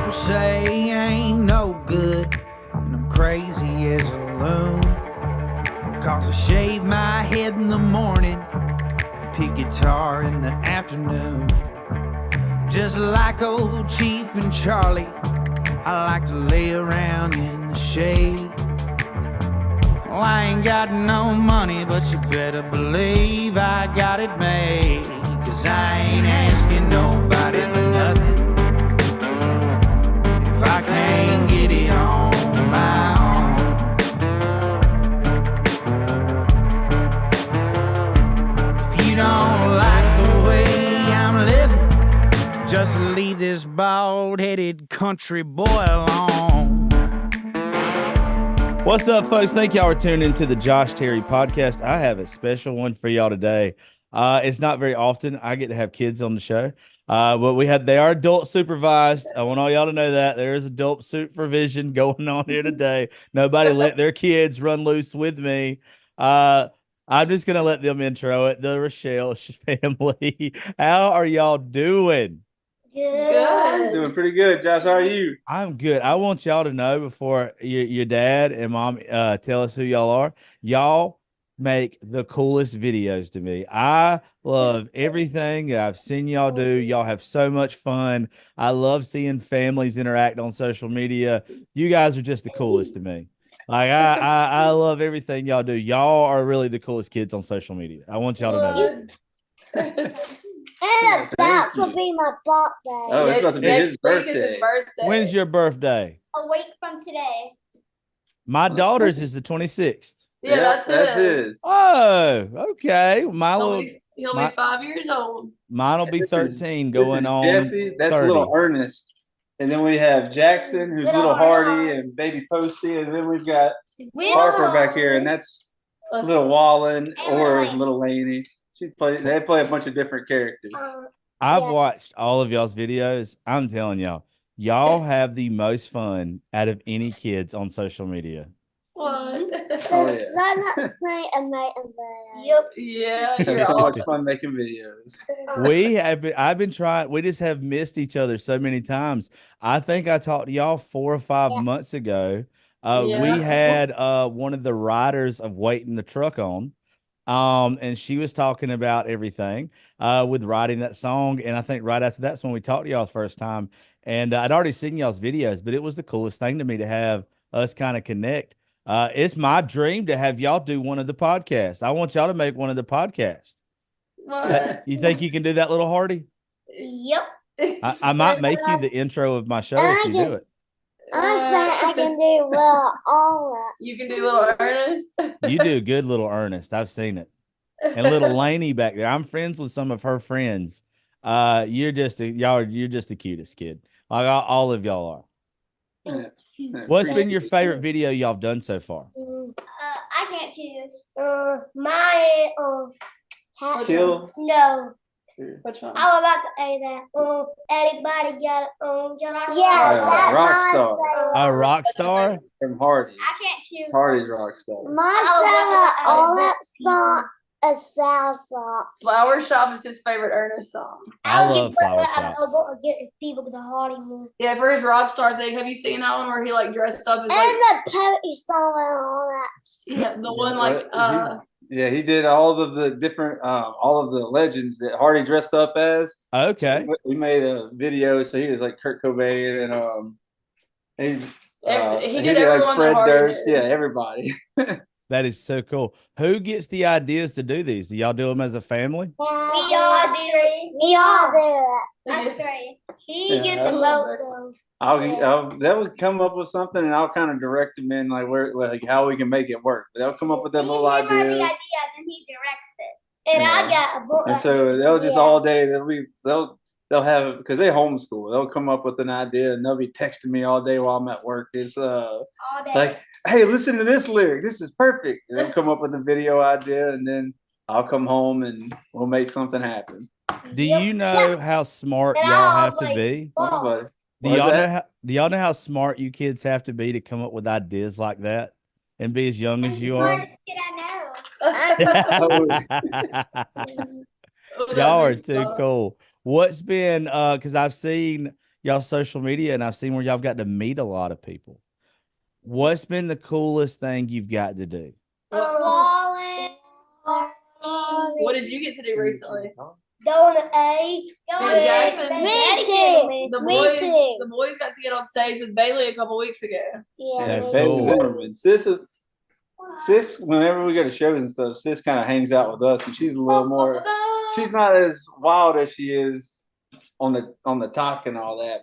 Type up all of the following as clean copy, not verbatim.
People say I ain't no good, and I'm crazy as a loon. Cause I shave my head in the morning, pick guitar in the afternoon. Just like old Chief and Charlie, I like to lay around in the shade. Well, I ain't got no money, but you better believe I got it made. Cause I ain't asking nobody for nothing if I can't get it on my own. If you don't like the way I'm living, just leave this bald-headed country boy alone. What's up, folks? Thank y'all for tuning into the Josh Terry podcast. I have a special one for y'all today. It's not very often I get to have kids on the show, but they are adult supervised. I want all y'all to know that there is adult supervision going on here today. Nobody let their kids run loose with me. I'm just gonna let them intro it. The Rachal family. How are y'all doing? Good. Doing pretty good, Josh. How are you? I'm good. I want y'all to know before your dad and mom tell us who y'all are. Y'all make the coolest videos to me. I love everything I've seen y'all do. Y'all have so much fun. I love seeing families interact on social media. You guys are just the coolest to me. Like I love everything y'all do. Y'all are really the coolest kids on social media. I want y'all to know that. And about to be my birthday. Oh, it's about to be his birthday. Is his birthday. When's your birthday? A week from today. My daughter's is the 26th. Yeah, that's his. Oh, okay. He'll be 5 years old. Mine will be 13 going on. Jesse, that's 30. little Ernest. And then we have Jackson, who's little Hardy, and baby Posty. And then we've got Harper back here, and that's little Wallen or little Laney. They play a bunch of different characters. I've watched all of y'all's videos. I'm telling y'all have the most fun out of any kids on social media. What? Yeah, Have so much fun making videos. I've been trying. We just have missed each other so many times. I think I talked to y'all 4 or 5 months ago. We had one of the riders of Waiting the Truck on. And she was talking about everything with writing that song. And I think right after that's when we talked to y'all the first time. And I'd already seen y'all's videos, but it was the coolest thing to me to have us kind of connect. It's my dream to have y'all do one of the podcasts. I want y'all to make one of the podcasts. What? You think you can do that, little Hardy? Yep. I might make you the intro of my show if you do it. I can do well all that. You can do little Ernest. You do good, little Ernest. I've seen it. And little Laney back there. I'm friends with some of her friends. You're just the cutest kid. Like all of y'all are. What's been your favorite video y'all have done so far? I can't choose. My Kill. No. Which one? I was about to say that. Everybody got it. Yeah, Rockstar. A rock star? From Hardy. I can't choose. Hardy's Rockstar. My all that song is salsa. Flower Shop is his favorite Ernest song. I love Flower Shops. I'll get people to the Hardy one. Yeah, for his Rockstar thing. Have you seen that one where he like dressed up as like And the poetry song and all that. yeah, the one like Yeah, he did all of the different, all of the legends that Hardy dressed up as. Okay. So we made a video, so he was like Kurt Cobain, and he did everyone like Fred that Hardy Durst. did. Yeah, everybody. That is so cool. Who gets the ideas to do these? Do y'all do them as a family? We all do it. We all do it. That's great. He get the vote though. They would come up with something, and I'll kind of direct them in like how we can make it work. But they'll come up with their little ideas. The idea, then he directs it. And I got a vote. And so they'll just all day they'll have, because they homeschool. They'll come up with an idea, and they'll be texting me all day while I'm at work. It's all day. like, hey, listen to this lyric. This is perfect. And they'll come up with a video idea, and then I'll come home and we'll make something happen. Do you know how smart y'all have to be? Do y'all know how smart you kids have to be to come up with ideas like that and be as young as you are? Y'all are too cool. What's been because I've seen y'all's social media, and I've seen where y'all got to meet a lot of people. What's been the coolest thing you've got to do? Wallen. What did you get to do recently? Go on A. Yeah, Jackson. Me too. The boys got to get on stage with Bailey a couple weeks ago. Yeah, That's Bailey cool. Zimmerman. Sis, whenever we go to shows and stuff, Sis kind of hangs out with us, and she's a little more. She's not as wild as she is on the talk and all that,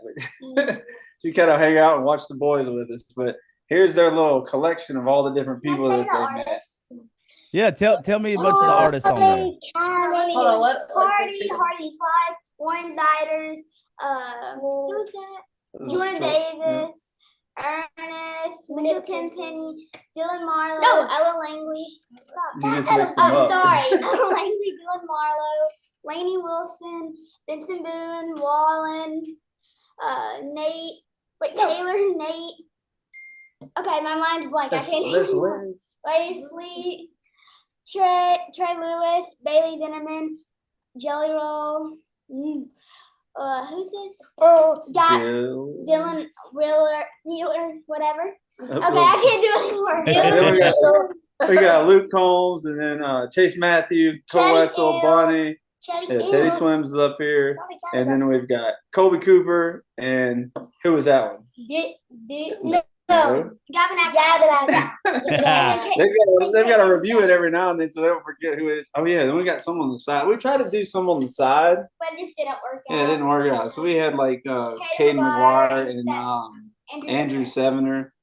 but she kind of hang out and watch the boys with us. But here's their little collection of all the different people that they met. Yeah, tell me a bunch of the artists on there. Hold on, let's see. Hardy's 5, Warren Ziders, who was that? Jordan Davis, Ernest, Mitchell Tenpenny, Dylan Marlowe, Ella Langley. Stop. You just mixed them up. Sorry. Ella Langley, Dylan Marlowe, Lainey Wilson, Vincent Boone, Wallen, Nate. Wait, Taylor, Nate. Okay, my mind's blank. I can't name. Lady Fleet, Trey Lewis, Bailey Zinnerman, Jelly Roll. Who's this? Dylan Wheeler, whatever. Okay, I can't do it anymore. We got Luke Combs, and then Chase Matthew, Cole Wetzel, Bonnie. Teddy Swims is up here, and then we've got Colby Cooper, and who was that one? No. They've got to review it every now and then so they don't forget who it is. Oh yeah, then we got some on the side. We tried to do some on the side. But it just didn't work out. Yeah, it didn't work out. So we had like Caden McGuire and Andrew Sevener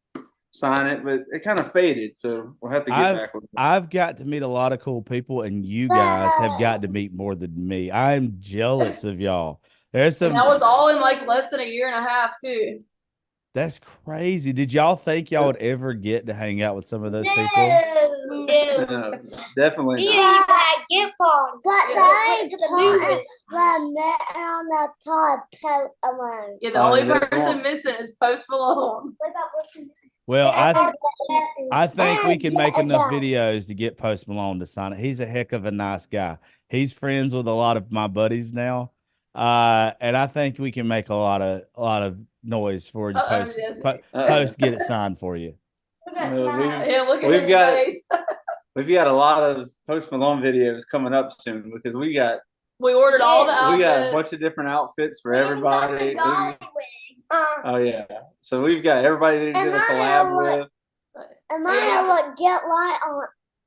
sign it, but it kind of faded, so we'll have to get back with it. I've got to meet a lot of cool people, and you guys have got to meet more than me. I'm jealous of y'all. There's some. And that was all in like less than a year and a half too. That's crazy. Did y'all think y'all would ever get to hang out with some of those people? No, definitely not. But they met on the top alone. Yeah, the only person missing is Post Malone. Well, I think we can make enough videos to get Post Malone to sign it. He's a heck of a nice guy. He's friends with a lot of my buddies now. And I think we can make a lot of noise for you. Post get it signed for you. Yeah, look at his face. We've got a lot of Post Malone videos coming up soon because we ordered all the outfits. We got a bunch of different outfits for everybody. Oh yeah, so we've got everybody that did a collab with. And I would get light on.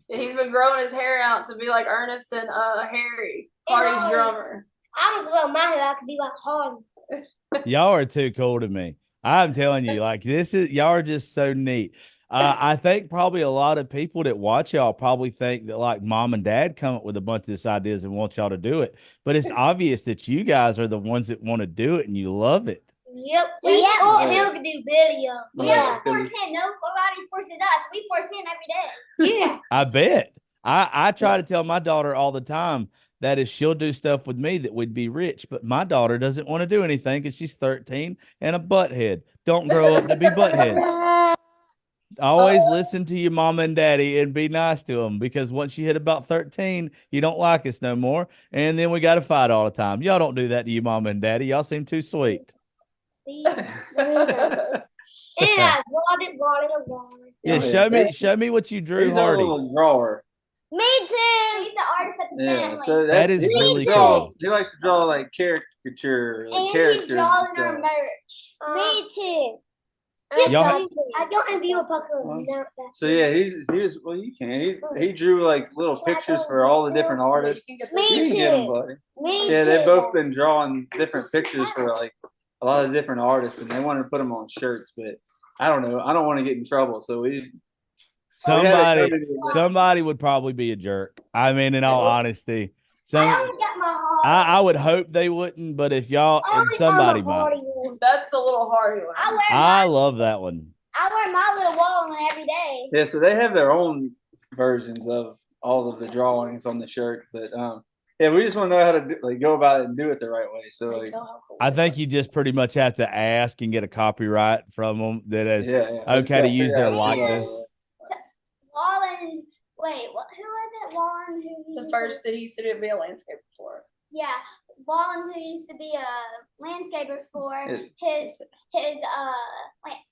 Yeah, he's been growing his hair out to be like Ernest and Harry, Hardy's drummer. I'm gonna grow my hair out to be like Hardy. Y'all are too cool to me. I'm telling you, like y'all are just so neat. I think probably a lot of people that watch y'all probably think that like mom and dad come up with a bunch of these ideas and want y'all to do it, but it's obvious that you guys are the ones that want to do it and you love it. Yep. We thought Hill could do video. Yeah, force him. Nobody forces us. We force him every day. Yeah. I bet. I try to tell my daughter all the time that if she'll do stuff with me that we'd be rich, but my daughter doesn't want to do anything because she's 13 and a butthead. Don't grow up to be buttheads. Always listen to your mama and daddy and be nice to them, because once you hit about 13, you don't like us no more. And then we got to fight all the time. Y'all don't do that to your mama and daddy. Y'all seem too sweet. Yeah, show me what you drew, Hardy. Drawer. Me too. He's the artist of the family. So that is really cool. He likes to draw like caricature, and characters. He draws in our merch. Me too. I don't envy you a pucker. So yeah, he was. Well, you can. He drew like little pictures for all the different artists. Me too. Get him, buddy. Me too. Yeah, they've both been drawing different pictures for like a lot of different artists, and they wanted to put them on shirts, but I don't know. I don't want to get in trouble, so somebody would probably be a jerk. I mean, in all honesty, I would hope they wouldn't, but if y'all, somebody might. That's the little Hardy one. I love that one. I wear my little wall one every day. Yeah, so they have their own versions of all of the drawings on the shirt, but yeah, we just want to know how to go about it and do it the right way. So I think you just pretty much have to ask and get a copyright from them that is okay to use their likeness. Wallen, who was it? Wallen, the first that he used to do be a landscape before. Yeah, Wallen, who used to be a landscaper for his like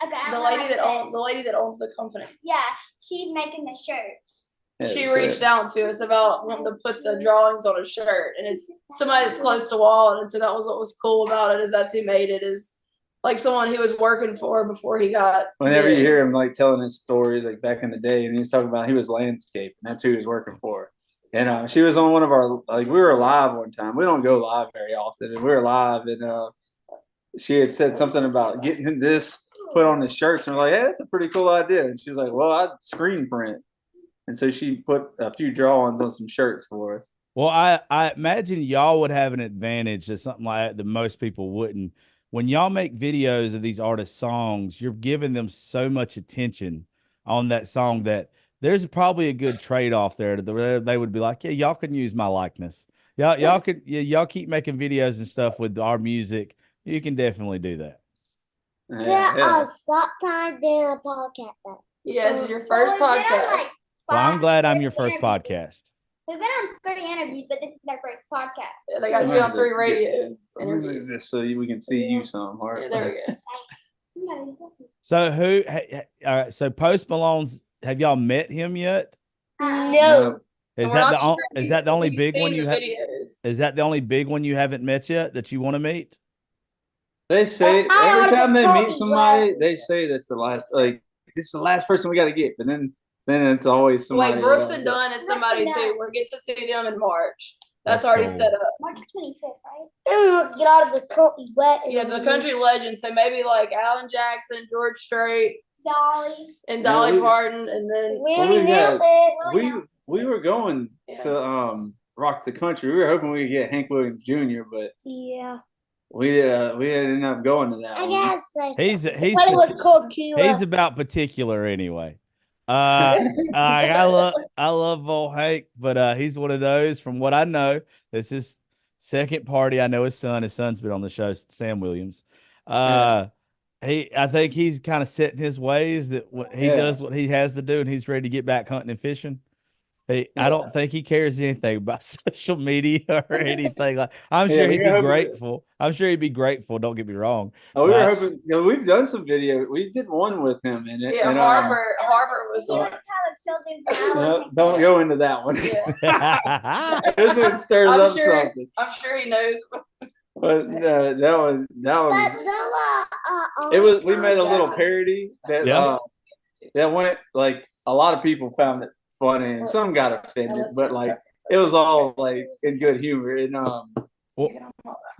okay, the lady that owns the company. Yeah, she's making the shirts. She reached out to us about wanting to put the drawings on a shirt, and it's somebody that's close to Wallen, and so that was what was cool about it, is that's who made it, is like someone he was working for before he got Whenever big. you hear him like telling his stories like back in the day, and he was talking about he was landscape, and that's who he was working for. And she was on one of our, like, we were live one time. We don't go live very often, and we were live, and she had said something about getting this put on the shirts, and we're like, hey, that's a pretty cool idea. And she was like, well, I screen print. And so she put a few drawings on some shirts for us. Well, I imagine y'all would have an advantage that something like that most people wouldn't. When y'all make videos of these artists' songs, you're giving them so much attention on that song that there's probably a good trade-off there where they would be like, yeah, y'all can use my likeness. Y'all keep making videos and stuff with our music. You can definitely do that. Yeah. Sometimes doing a podcast. Yeah, this is your first podcast. Well, I'm glad I'm your first podcast. We've been on 30 interviews, but this is our first podcast. Yeah, they got you on 3 radio interviews. This so we can see you some. All right. Yeah, there we go. So so Post Malone's, have y'all met him yet? No. Is that the only big one you have? Is that the only big one you haven't met yet that you want to meet? They say every time they meet somebody, they say that's the last. Like, this is the last person we got to get, but then it's always somebody. Like Brooks and Dunn is somebody too. We'll get to see them in March. That's already cool. set up. March 25th, right? Then we get out of the country wet. Yeah, the country legends. So maybe like Alan Jackson, George Strait, Dolly, and Dolly Parton, and then we were going to rock the country. We were hoping we could get Hank Williams Jr., but yeah, we didn't end up going to that. I one. guess he's about particular anyway. I love old Hank, but he's one of those, from what I know, this is second party. I know his son's been on the show, Sam Williams. I think he's kind of set in his ways that he does what he has to do, and he's ready to get back hunting and fishing. I don't think he cares anything about social media or anything. Like, I'm sure he'd be grateful. I'm sure he'd be grateful. Don't get me wrong. Oh, we were hoping. We've done some video. We did one with him in it. Yeah, and, Harper was the one. Don't go into that one. Yeah. This one stirs up something. I'm sure he knows. But that was. It was. We made a little parody that went, like, a lot of people found it funny, and some got offended, but like it was all like in good humor. And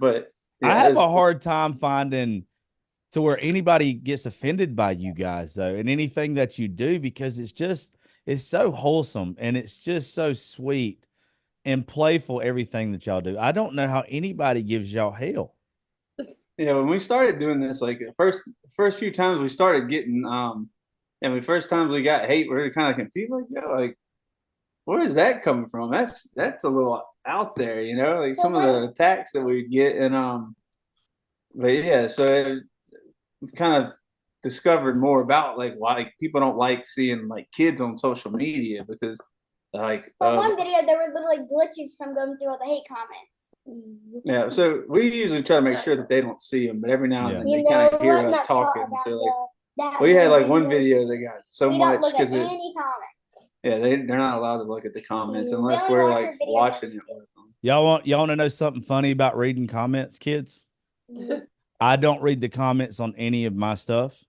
but I have a hard time finding to where anybody gets offended by you guys though, and anything that you do, because it's so wholesome and it's just so sweet and playful, everything that y'all do. I don't know how anybody gives y'all hell. Yeah, when we started doing this, like the first few times we started getting and the first times we got hate, we were kind of confused, like, where is that coming from? That's a little out there, like some of the attacks that we get. And but yeah, so we've kind of discovered more about like why people don't like seeing like kids on social media, because like one video there were literally glitches from going through all the hate comments. Yeah, so we usually try to make sure that they don't see them, but every now and then they kind of hear us talking. So like we had like one video that got so much because they're not allowed to look at the comments unless we're like watching it with them. Y'all want to know something funny about reading comments, kids? I don't read the comments on any of my stuff,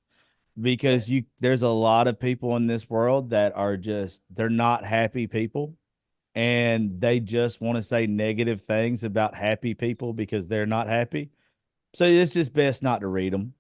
because there's a lot of people in this world that are they're not happy people, and they just want to say negative things about happy people because they're not happy. So it's just best not to read them.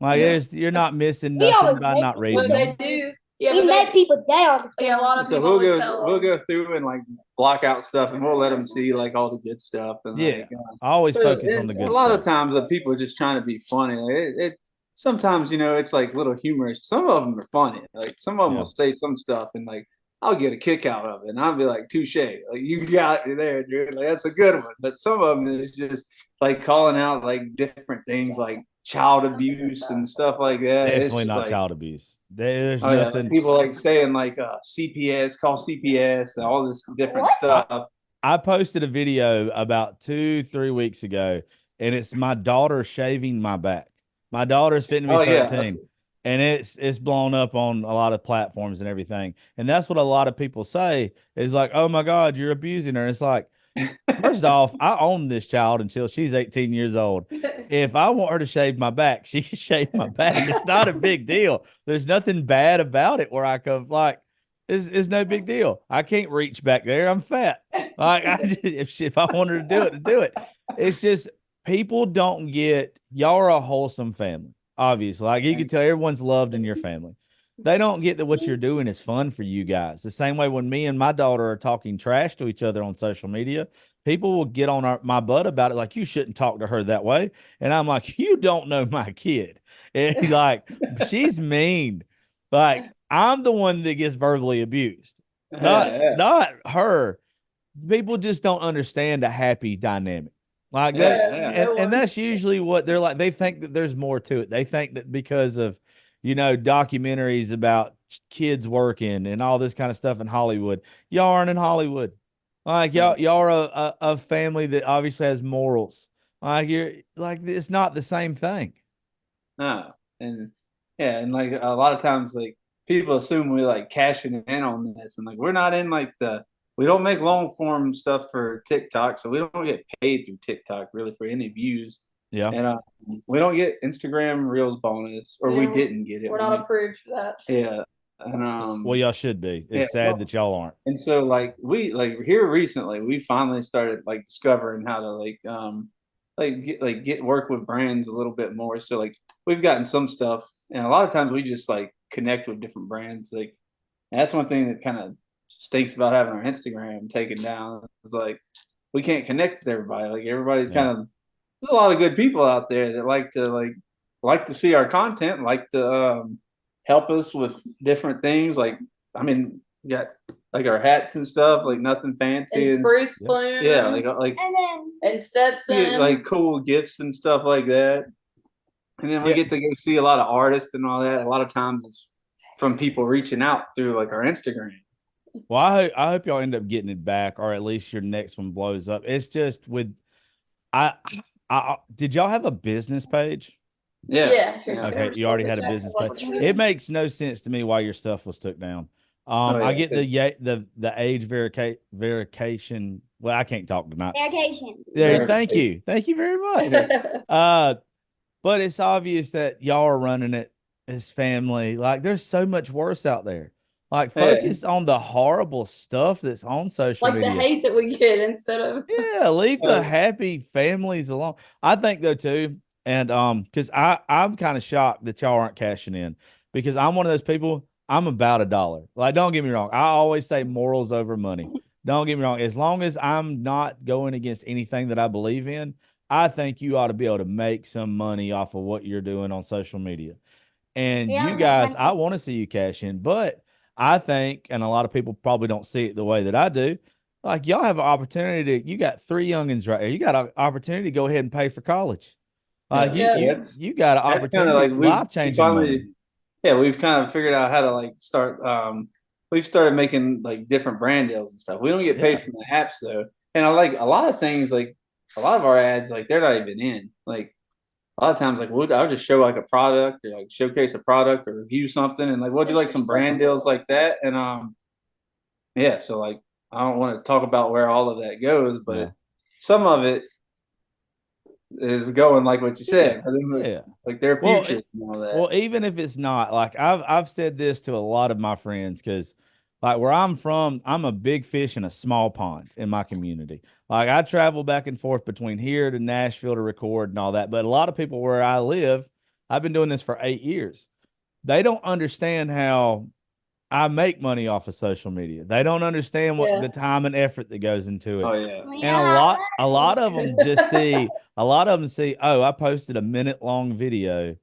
Like, you're not missing nothing by not reading them. They do. Yeah, we make people down. Yeah, a lot of so people we'll go through and like block out stuff, and we'll let them see like all the good stuff. And I always focus on the good stuff. A lot of times people are just trying to be funny. Like, sometimes it's like little humorous. Some of them are funny. Like some of them will say some stuff, and like I'll get a kick out of it, and I'll be like, touche, like you got it there, dude. Like that's a good one. But some of them is just like calling out like different things, like child abuse and stuff like that. Definitely not like, child abuse. There's nothing. People like saying like CPS, call CPS, and all this different stuff. I posted a video about 2-3 weeks ago, and it's my daughter shaving my back. My daughter's fitting to be Oh yeah, 13, and it's blown up on a lot of platforms and everything. And that's what a lot of people say is like, "Oh my God, you're abusing her." It's like, first off, I own this child until she's 18 years old. If I want her to shave my back, she can shave my back. It's not a big deal. There's nothing bad about it where I come like, it's no big deal. I can't reach back there. I'm fat. Like if I want her to do it, to do it. It's just people don't get y'all are a wholesome family. Obviously, like you can tell everyone's loved in your family. They don't get that what you're doing is fun for you guys. The same way when me and my daughter are talking trash to each other on social media, people will get on my butt about it, like you shouldn't talk to her that way. And I'm like, you don't know my kid. And like she's mean. Like I'm the one that gets verbally abused, not her. People just don't understand a happy dynamic like that. And that's usually what they're like. They think that there's more to it. They think that because of, documentaries about kids working and all this kind of stuff in Hollywood, y'all aren't in Hollywood. Like y'all are a family that obviously has morals. Like you're like it's not the same thing. No, and yeah, and like a lot of times, like people assume we're like cashing in on this, and like we're not in like we don't make long form stuff for TikTok, so we don't get paid through TikTok really for any views. Yeah, and we don't get Instagram Reels bonus, or we didn't get it. We're not approved for that. Yeah, and well, y'all should be. It's sad that y'all aren't. And so like we like here recently, we finally started like discovering how to get work with brands a little bit more. So like we've gotten some stuff, and a lot of times we just like connect with different brands. Like that's one thing that kind of stinks about having our Instagram taken down. It's like we can't connect with everybody. Like everybody's kind of there's a lot of good people out there that like to see our content, like to help us with different things. Like I mean, we got like our hats and stuff, like nothing fancy. And spruce plume. Yeah, and Stetson. Like cool gifts and stuff like that. And then we get to go see a lot of artists and all that. A lot of times it's from people reaching out through like our Instagram. Well, I hope y'all end up getting it back, or at least your next one blows up. It's just with I did y'all have a business page? Yeah. Okay, you already had a business page. It makes no sense to me why your stuff was took down. I get the age verification. Well, I can't talk tonight. Vacation. There, thank you very much. But it's obvious that y'all are running it as family. Like, there's so much worse out there. Like, focus on the horrible stuff that's on social media. Like the hate that we get instead of leave the happy families alone. I think though too, and because I'm kind of shocked that y'all aren't cashing in, because I'm one of those people. I'm about $1. Like, don't get me wrong. I always say morals over money. Don't get me wrong. As long as I'm not going against anything that I believe in, I think you ought to be able to make some money off of what you're doing on social media. And you guys, I want to see you cash in, but I think, and a lot of people probably don't see it the way that I do, like y'all have an opportunity you got 3 youngins right here. You got an opportunity to go ahead and pay for college. Like you got an opportunity, like life-changing money. Yeah, we've kind of figured out how to like start. We've started making like different brand deals and stuff. We don't get paid from the apps though, and I like a lot of things. Like a lot of our ads, like they're not even in. Like a lot of times, like I'll just show like a product or like showcase a product or review something, and like we'll do like some brand deals like that. And so like I don't want to talk about where all of that goes, but some of it is going like what you said. Like their future and all that. Well, even if it's not, like I've said this to a lot of my friends, because like where I'm from, I'm a big fish in a small pond in my community. Like I travel back and forth between here to Nashville to record and all that. But a lot of people where I live, I've been doing this for 8 years. They don't understand how I make money off of social media. They don't understand what the time and effort that goes into it. Oh yeah. And a lot of them just see, oh, I posted a minute-long video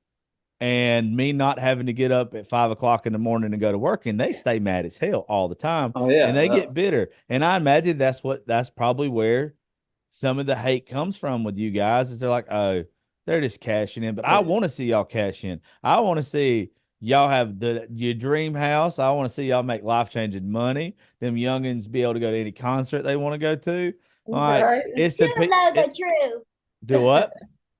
and me not having to get up at 5 o'clock in the morning and go to work, and they stay mad as hell all the time. Oh yeah. And they get bitter. And I imagine that's probably where some of the hate comes from with you guys, is they're like, oh, they're just cashing in. But I want to see y'all cash in. I want to see Y'all have your dream house. I want to see y'all make life-changing money. Them youngins be able to go to any concert they want to go to. Like Right. it's Two the of those are true. do what?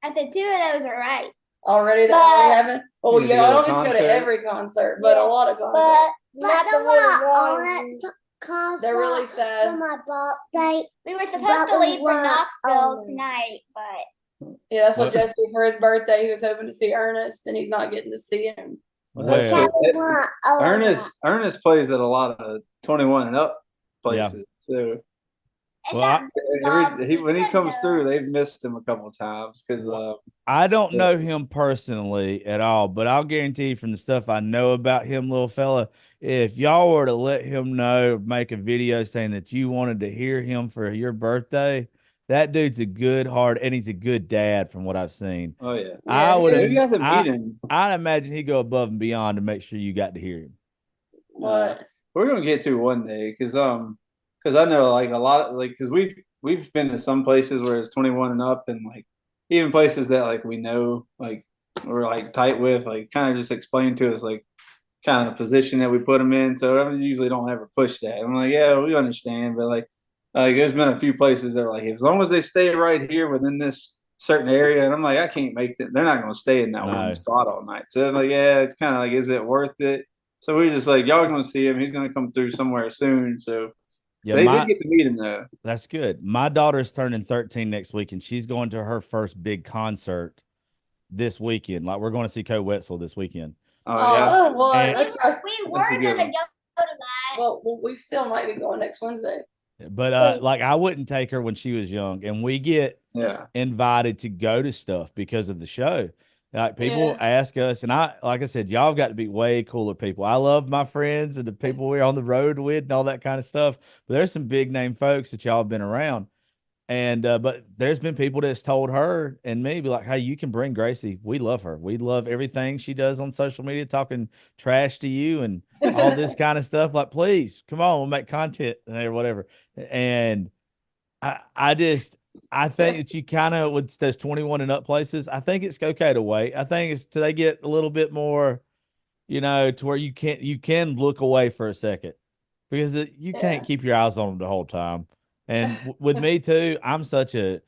I said 2 of those are right. Already that But- we haven't. Well, You yeah, go I to don't get to go to concert? every concert, but a lot of concerts. But not the really concert They're really sad. for my birthday. We were supposed But to we leave for weren't Knoxville on. tonight, but Yeah, that's what What? Jesse for his birthday. He was hoping to see Ernest, and he's not getting to see him. That's Well, it. Ernest plays at a lot of 21 and up places. So it Well, got when he comes through, they've missed him a couple of times because I don't know him personally at all, but I'll guarantee you from the stuff I know about him, little fella, if y'all were to let him know, make a video saying that you wanted to hear him for your birthday, that dude's a good heart and he's a good dad from what I've seen. oh yeah, I would we got to have, meet him. I'd imagine he'd go above and beyond to make sure you got to hear him. What? We're gonna get to one day because I know like a lot of like because we've been to some places where it's 21 and up and like even places that like we know like we're like tight with like kind of just explain to us like kind of the position that we put them in. So I usually don't ever push that. I'm like, yeah, we understand, but like there's been a few places that are like as long as they stay right here within this certain area, and I'm like, I can't make that. They're not gonna stay in that one spot all night. So I'm like, yeah, it's kind of like, is it worth it? So we're just like, y'all are gonna see him. He's gonna come through somewhere soon. So Yeah, they did get to meet him though. That's good. My daughter's turning 13 next week, and she's going to her first big concert this weekend. Like we're going to see Co Wetzel this weekend. Oh yeah. Well, And- that's right. we That's a were good gonna one. go to that. Well, we still might be going next Wednesday. But like I wouldn't take her when she was young, and we get Yeah. invited to go to stuff because of the show. Like people Yeah. ask us, and like I said, y'all have got to be way cooler people. I love my friends and the people we're on the road with and all that kind of stuff. But there's some big name folks that y'all have been around. And but there's been people that's told her and me, be like, hey, you can bring Gracie. We love her. We love everything she does on social media, talking trash to you and all this kind of stuff. Like, please come on, we'll make content or whatever. And I think that you kind of with those 21 and up places, I think it's okay to wait. I think it's till they get a little bit more, to where you can look away for a second because you can't keep your eyes on them the whole time. And with me too, I'm such a,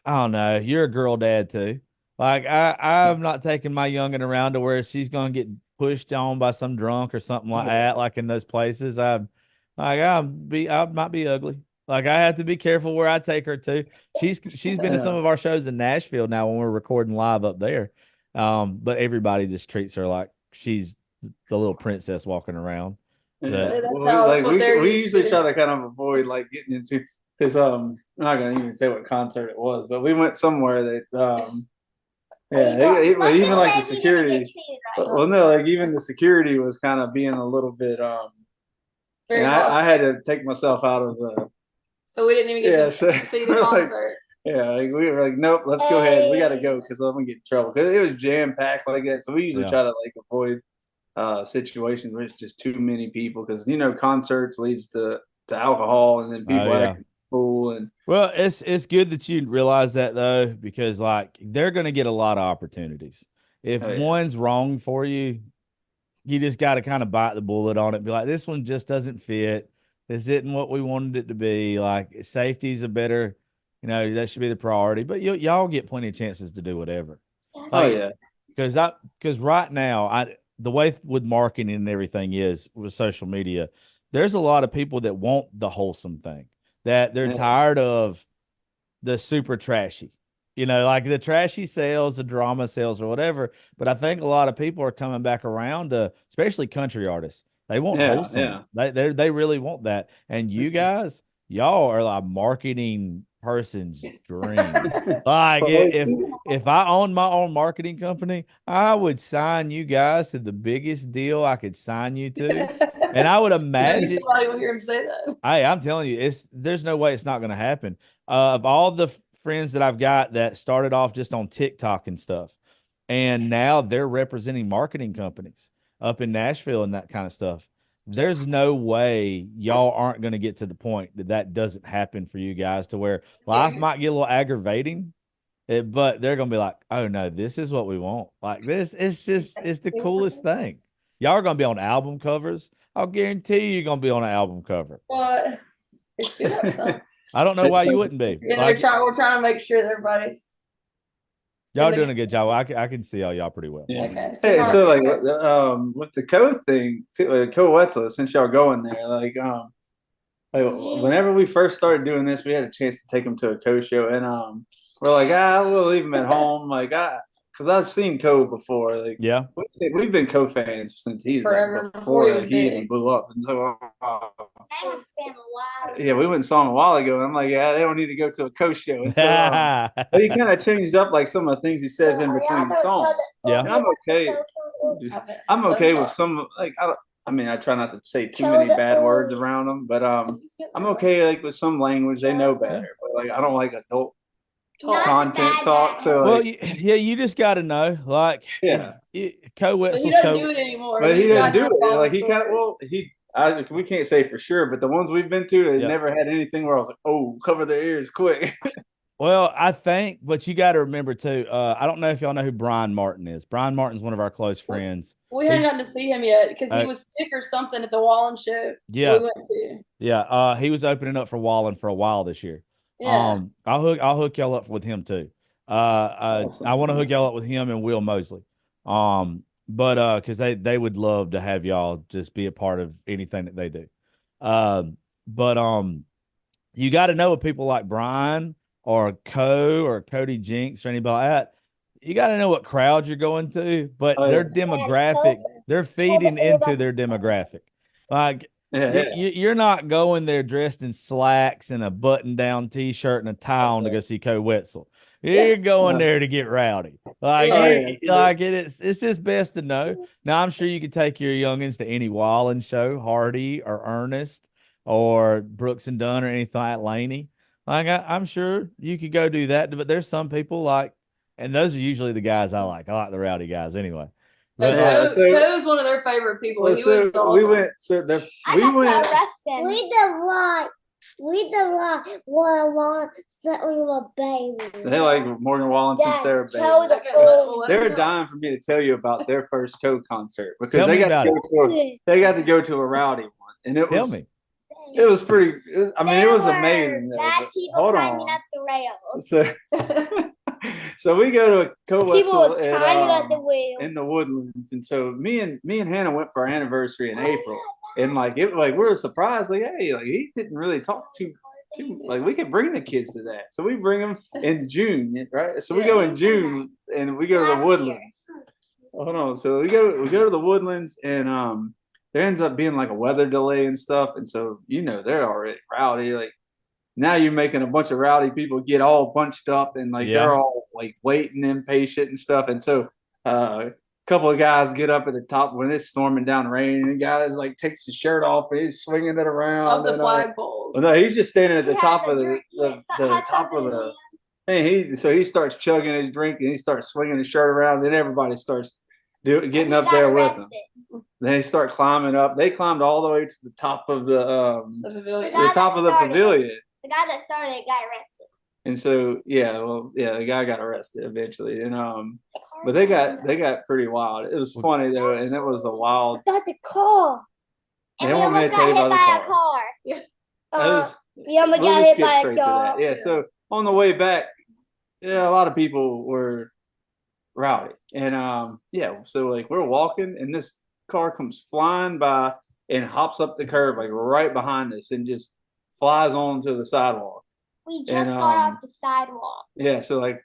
I don't know, you're a girl dad too. Like I'm not taking my youngin around to where she's gonna get pushed on by some drunk or something like that. Like in those places, I might be ugly. Like I have to be careful where I take her to. She's been to some of our shows in Nashville now when we're recording live up there. But everybody just treats her like she's the little princess walking around. Yeah. That's what they're we used usually to. try to kind of avoid like getting into because I'm not gonna even say what concert it was, but we went somewhere that Let's even just like the say we didn't security. get treated right. Well, no, like even the security was kind of being a little bit Very and hostile. I had to take myself out of the So we didn't even get to so see the we're like, concert. yeah, like we were like, nope, let's go ahead. We got to go because I'm gonna get in trouble because it was jam packed like that. So we usually try to like avoid situations where it's just too many people because concerts leads to alcohol and then people acting fool and well, it's good that you realize that though because like they're going to get a lot of opportunities. If one's wrong for you, you just got to kind of bite the bullet on it. Be like, this one just doesn't fit. This isn't what we wanted it to be. Like safety's a better, that should be the priority. But y'all get plenty of chances to do whatever. Like, because right now the way with marketing and everything is with social media, there's a lot of people that want the wholesome thing, that they're tired of the super trashy, like the trashy sales, the drama sales or whatever. But I think a lot of people are coming back around to, especially country artists. They want wholesome. They really want that. And you guys, y'all are like marketing person's dream. Like if I owned my own marketing company, I would sign you guys to the biggest deal I could sign you to. And I would imagine somebody will hear him say that. Hey, I'm telling you, there's no way it's not going to happen. Of all the friends that I've got that started off just on TikTok and stuff, and now they're representing marketing companies up in Nashville and that kind of stuff. There's no way y'all aren't going to get to the point that doesn't happen for you guys to where life might get a little aggravating But they're gonna be like, oh no, this is what we want. Like this, it's the coolest thing. Y'all are gonna be on album covers. I'll guarantee you're gonna be on an album cover. But it's good. So I don't know why you wouldn't be. yeah, Like, we're trying to make sure that everybody's y'all doing a good job. I can see all y'all pretty well. Yeah. okay. Hey, so like with the code thing, Co Wetzel, since y'all going there, like whenever we first started doing this, we had a chance to take him to a co show, and we're like, we'll leave him at home, like because I've seen Co before, like Yeah, we've been Co fans since he's forever like, before he was he big. even blew up, and so I haven't seen him a while. yeah, we went and saw him a while ago, and I'm like, yeah, they don't need to go to a co show, and so but he kind of changed up like some of the things he says in between songs. Yeah. And I'm okay. I'm okay with some like I mean, I try not to say too many bad words around them, but I'm okay like with some language they know better. But like I don't like adult content talk. So well, like, yeah, you just got to know, like, yeah, Co But he Wetzel's doesn't do it anymore. but he He's doesn't got do it. all the Like he kind stories. we can't say for sure, but the ones we've been to, they Yeah. never had anything where I was like, oh, cover their ears quick. Well, I think, but you got to remember too. I don't know if y'all know who Brian Martin is. Brian Martin's one of our close friends. We haven't He's- gotten to see him yet because he was sick or something at the Wallen show. Yeah. We went to. Yeah, he was opening up for Wallen for a while this year. Yeah. I'll hook y'all up with him too. I want to hook y'all up with him and Will Mosley. But because they would love to have y'all just be a part of anything that they do. But you got to know with people like Brian or Co or Cody Jinks or anybody like that. You got to know what crowd you're going to, but their demographic, they're feeding into their demographic. Like, you're not going there dressed in slacks and a button-down T-shirt and a tie on to go see Co Wetzel. You're going there to get rowdy. Like, it's just best to know. Now, I'm sure you could take your youngins to any Wallen show, Hardy or Ernest or Brooks and Dunn or anything like Laney. Like, I'm sure you could go do that, but there's some people like, and those are usually the guys I like. I like the rowdy guys anyway. But Co's one of their favorite people. He was awesome. We went. We the one that we were babies. They like Morgan Wallen since they were babies. They're dying for me to tell you about their first Co concert because they got to go to a rowdy one, and it was. It was pretty. I mean, it was amazing. Bad people climbing up the rails. So we go to a Co Wetzel in the Woodlands, and so me and Hannah went for our anniversary in April, and like we were surprised, like hey, like he didn't really talk too like we could bring the kids to that, so we bring them in June, right? So we go in June and we go to the Woodlands. Hold on, so we go to the Woodlands and there ends up being like a weather delay and stuff, and so they're already rowdy, like. Now you're making a bunch of rowdy people get all bunched up and like they're all like waiting, impatient and stuff. And so a couple of guys get up at the top when it's storming down rain, and the guy is like takes his shirt off and he's swinging it around. Up the flagpoles. No, he's just standing at the top of the top of the. And he starts chugging his drink and he starts swinging his shirt around. Then everybody starts getting up there with him. Then they start climbing up. They climbed all the way to the top of the pavilion. The top of the pavilion. The guy that started it got arrested. And so the guy got arrested eventually, and but they got pretty wild. It was funny though, and it was a wild. Got the car. And we almost got hit by a car. We almost got hit by a car. Yeah. So on the way back, a lot of people were rowdy, and so like we're walking, and this car comes flying by and hops up the curb like right behind us, and just flies onto the sidewalk. We just got off the sidewalk. Yeah, so like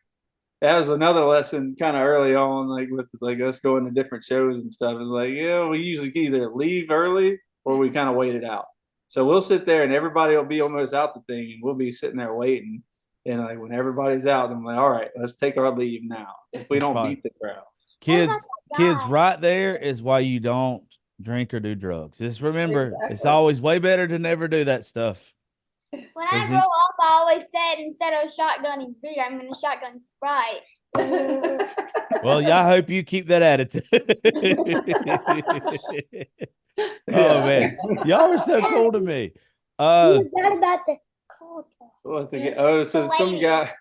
that was another lesson kind of early on, like with like us going to different shows and stuff. It's like, we usually either leave early or we kind of wait it out. So we'll sit there and everybody will be almost out the thing, and we'll be sitting there waiting. And like when everybody's out, I'm like, all right, let's take our leave now. If we don't beat the crowd. Kids, right there is why you don't drink or do drugs. Just remember, it's always way better to never do that stuff. When I grow up, I always said instead of shotgunning beer, I'm going to shotgun Sprite. Well, I hope you keep that attitude. Oh man, y'all are so cool to me. You forgot about the car. So some guy.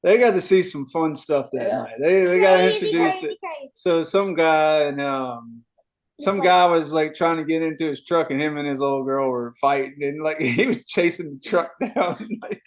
they got to see some fun stuff that night. They got introduced it. So some guy and some guy was like trying to get into his truck, and him and his old girl were fighting, and like he was chasing the truck down. Like,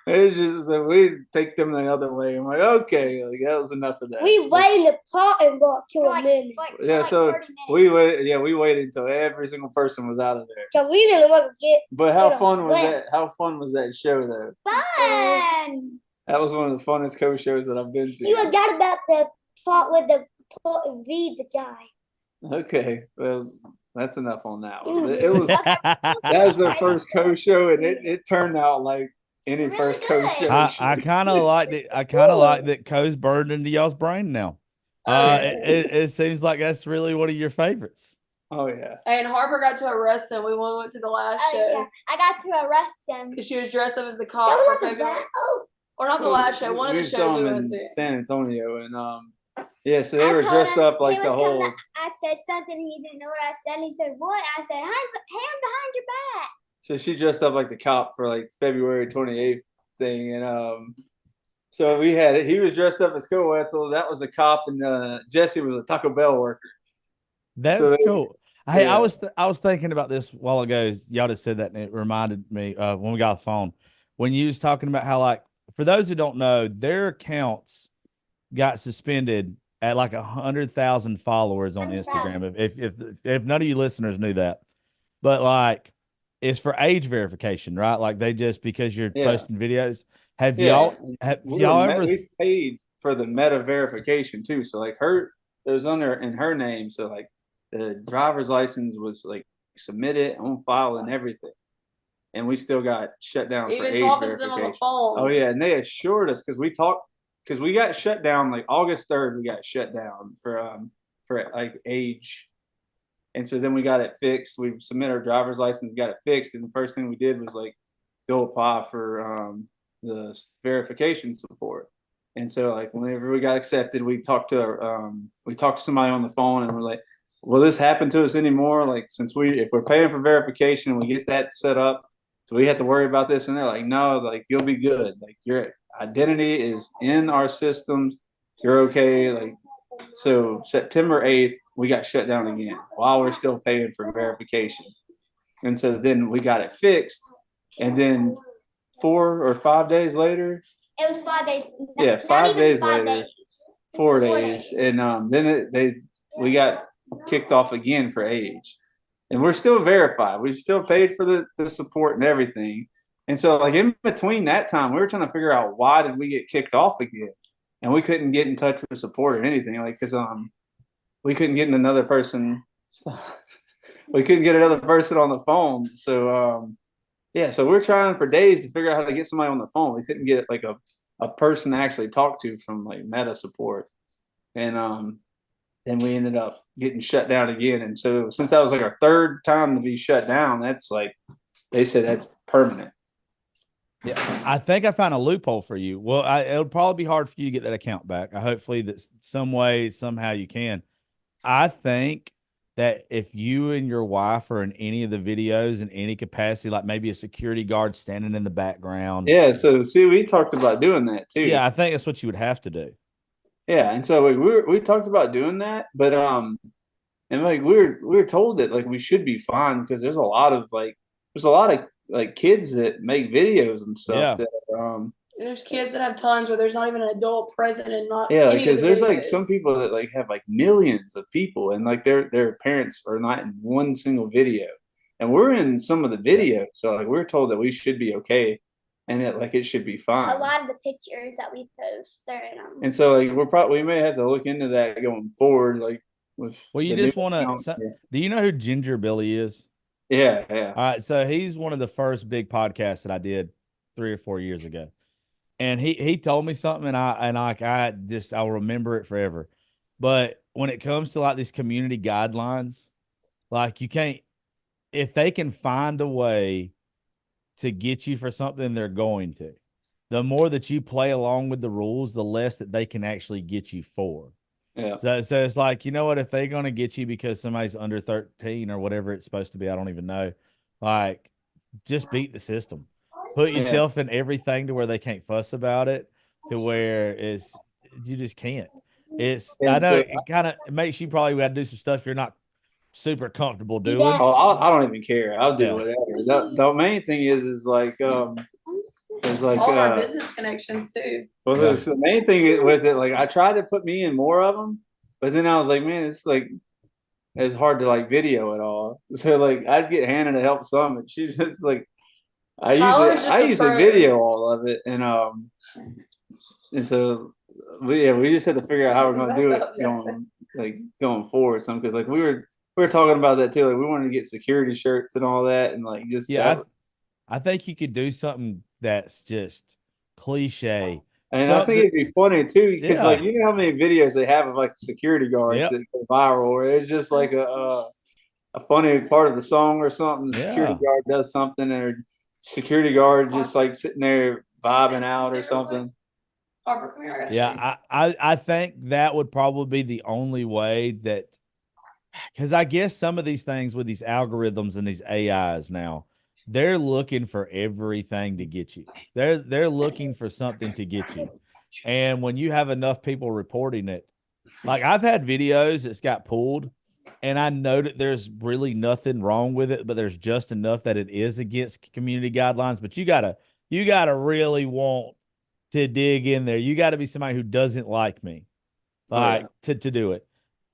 it was just like we take them the other way. I'm like, okay, like that was enough of that. We waited in the parking lot till a minute. Yeah, so we waited. Yeah, we waited until every single person was out of there. So we didn't want to get. But how fun was that? How fun was that show, though? Fun. That was one of the funnest co-shows that I've been to. You forgot about the part with the the guy. Okay, well, that's enough on that one. It was that was their first co-show, and it turned out like any really first co-show. I kind of liked it. I kind of like that Co's burned into y'all's brain now. It seems like that's really one of your favorites. Oh yeah. And Harper got to arrest him. We went to the last show. Yeah. I got to arrest him because she was dressed up as the cop for February. Or not the last show. One of the shows we went to. San Antonio, and yeah, so they were dressed up like the whole. I said something, he didn't know what I said. And he said, "What?" I said, "Hand behind your back." So she dressed up like the cop for like February 28th thing, and so he was dressed up as Coetzel. That was a cop, and Jesse was a Taco Bell worker. That's cool. Hey, yeah. I was thinking about this a while ago. Y'all just said that, and it reminded me when we got off the phone when you was talking about how, like, for those who don't know, their accounts got suspended at like 100,000 followers on Instagram. If none of you listeners knew that, but like it's for age verification, right? Like they just because you're posting videos. Have y'all ever? We paid for the meta verification too. So like it was under in her name. So like the driver's license was like submitted on file and everything. And we still got shut down. Even for age talking to them on the phone. Oh yeah, and they assured us because we got shut down like August 3rd. We got shut down for like age, and so then we got it fixed. We submitted our driver's license, got it fixed, and the first thing we did was like go apply for the verification support. And so like whenever we got accepted, we talked to somebody on the phone, and we're like, "Will this happen to us anymore? Like since if we're paying for verification and we get that set up." So we have to worry about this, and they're like, "No, like you'll be good. Like your identity is in our systems. You're okay." Like, so September 8th, we got shut down again while we're still paying for verification, and so then we got it fixed, and then 4 or 5 days later, it was 5 days. Yeah, 5 days later, 4 days, and then we got kicked off again for age. And we're still verified. We still paid for the support and everything. And so like in between that time, we were trying to figure out why did we get kicked off again? And we couldn't get in touch with support or anything. Like, cause we couldn't get another person. We couldn't get another person on the phone. So yeah, so we're trying for days to figure out how to get somebody on the phone. We couldn't get like a person to actually talk to from like Meta support. And then we ended up getting shut down again. And so since that was like our third time to be shut down, that's like, they said that's permanent. Yeah. I think I found a loophole for you. Well, it'll probably be hard for you to get that account back. Hopefully that some way, somehow you can. I think that if you and your wife are in any of the videos in any capacity, like maybe a security guard standing in the background. Yeah. So see, we talked about doing that too. Yeah. I think that's what you would have to do. Yeah, and so we talked about doing that, but and like we were told that like we should be fine because there's a lot of like kids that make videos and stuff. Yeah. That there's kids that have tons where there's not even an adult present and not. Yeah, because there's like some people that like have like millions of people and like their parents are not in one single video, and we're in some of the videos, so like we're told that we should be okay. And it should be fine. A lot of the pictures that we post, they're in them. And so like we may have to look into that going forward. Like with you just want to. Do you know who Ginger Billy is? Yeah, yeah. All right, so he's one of the first big podcasts that I did 3 or 4 years ago, and he told me something, and I'll remember it forever. But when it comes to like these community guidelines, like you can't, if they can find a way to get you for something, they're going to. The more that you play along with the rules, the less that they can actually get you for. Yeah. So it's like, you know what, if they're going to get you because somebody's under 13 or whatever it's supposed to be, I don't even know, like just beat the system. Put yourself in everything to where they can't fuss about it. to where you just can't. I And know so, it kind of makes you probably got to do some stuff you're not super comfortable doing. oh, I don't even care. I'll do Yeah. whatever. The main thing is like there's like All of our business connections too. well, Yeah. the main thing with it, like I tried to put me in more of them, but then I was like, man, it's hard to like video it all. So like I'd get Hannah to help some, and she's just like, Tyler's just I a usually pro. video all of it, and so we just had to figure out how we're gonna do it going forward. Some because like we were talking about that too. Like we wanted to get security shirts and all that, and like just I think you could do something that's just cliche. And I think it'd be funny too, because like Yeah. you know how many videos they have of like security guards Yep. that go viral, where it's just like a funny part of the song or something. The security guard does something, or security guard just like sitting there vibing out or something. Harper, come here. Yeah, I think that would probably be the only way that, because I guess some of these things with these algorithms and these AIs now, they're looking for everything to get you. They're looking for something to get you. And when you have enough people reporting it, like I've had videos that's got pulled, and I know that there's really nothing wrong with it, but there's just enough that it is against community guidelines. But you gotta really want to dig in there. You got to be somebody who doesn't like me, like to do it.